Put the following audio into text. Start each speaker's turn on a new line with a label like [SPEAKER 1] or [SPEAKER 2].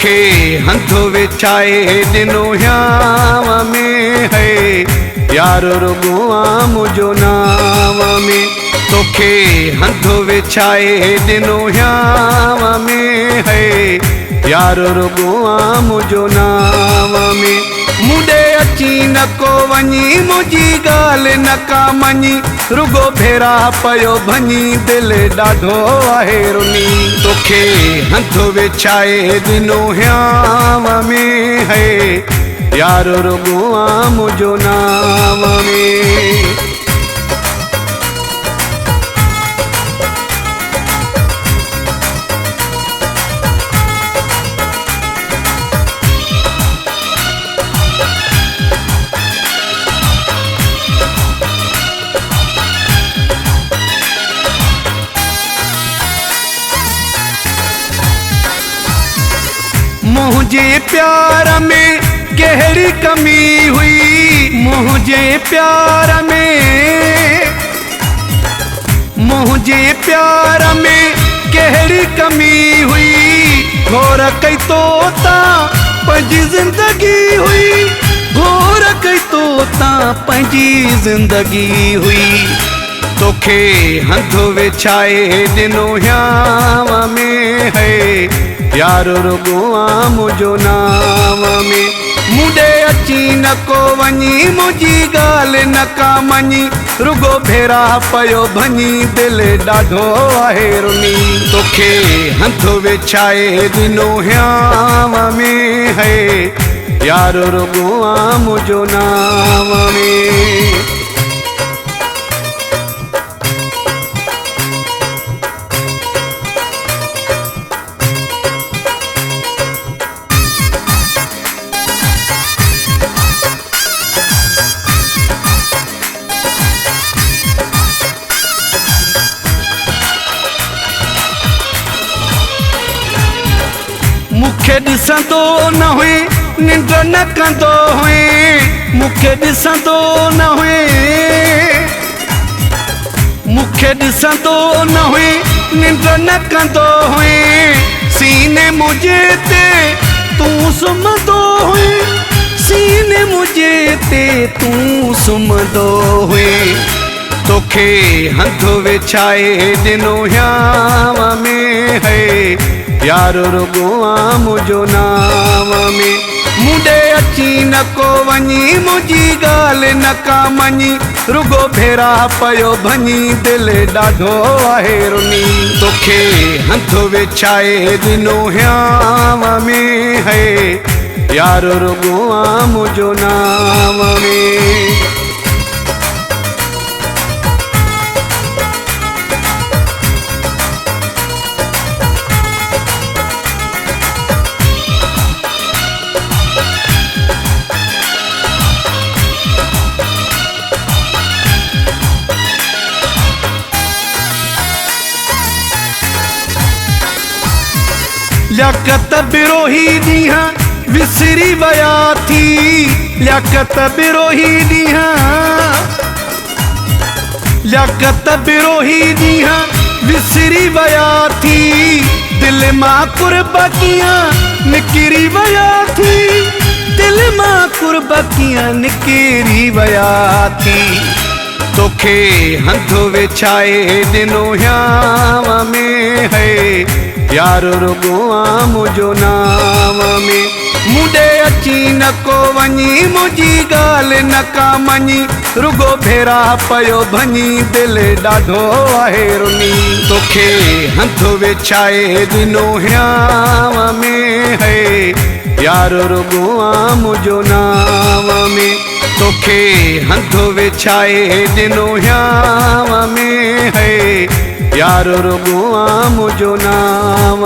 [SPEAKER 1] तोखे हंधो विछाए ॾिनो ह्याव में है यार रुगो मुझो नाव में। तोखे हंधो विछाए ॾिनो ह्याव में है यार रुगो मुझो नाव में। मुडे अची न को वञी मुंहिंजी ॻाल्हि न का मञी रुगो भेरा पयो भञी दिलि ॾाढो आहे रुनी। तोखे हंधो विछाए ॾिनो ह्याव में है यार रुगो मुझो नाव में। मुझे प्यार में गहरी कमी हुई, मुझे प्यार में, मुझे प्यार में गहरी कमी हुई। घोर कई तोता पंहिंजी जिंदगी हुई, घोर कई तोता पंहिंजी जिंदगी हुई। तोखे हंधो विछाए ॾिनो ह्याव में है यार रुगो मुझो नाव में। मुडे अची न को वञी मुंहिंजी ॻाल्हि न का मञी रुगो भेरा पयो भञी दिलि ॾाढो आहे रुनी। तोखे हंधो विछाए ॾिनो ह्याव में है यार रुगो मुझो नाव में। मुखे ॾिसंदो न हुए निंड न कंदो हुए, मुखे ॾिसंदो न हुए, मुखे ॾिसंदो न हुए निंड न कंदो हुए। सीने मुझे ते तूं सुम्हंदो हुए, सीने मुझे ते तूं सुम्हंदो हुए। तोखे हंधो विछाए ॾिनो ह्याव में है यार रुगो मुझो नाव में। मुडे अची न को वञी मुंहिंजी ॻाल्हि न का मञी रुगो भेरा पयो भञी दिलि ॾाढो आहे रुनी। तोखे हंधो विछाए ॾिनो ह्याव में है यार रुगो मुझो नाव में। लियाकत बिरोही ॾींहं विसरी विया थी, लियाकत बिरोही ॾींहं, लियाकत बिरोही ॾींहं विसरी विया थी। दिलि मां कुर्ब कीअं निकिरी विया थी, दिलि मां कुर्ब कीअं निकिरी विया थी। तोखे हंधो विछाए ॾिनो ह्याव में है यार रुगो मुझो नाव में। मुडे अची न को वञी मुंहिंजी ॻाल्हि न का मञी रुगो भेरा पयो भञी दिलि ॾाढो आहे रुनी। तोखे हंधो विछाए ॾिनो ह्याव में है यार रुगो मुझो नाव में। तोखे हंधो विछाए ॾिनो ह्याव में है यार रुगो मुझो नाव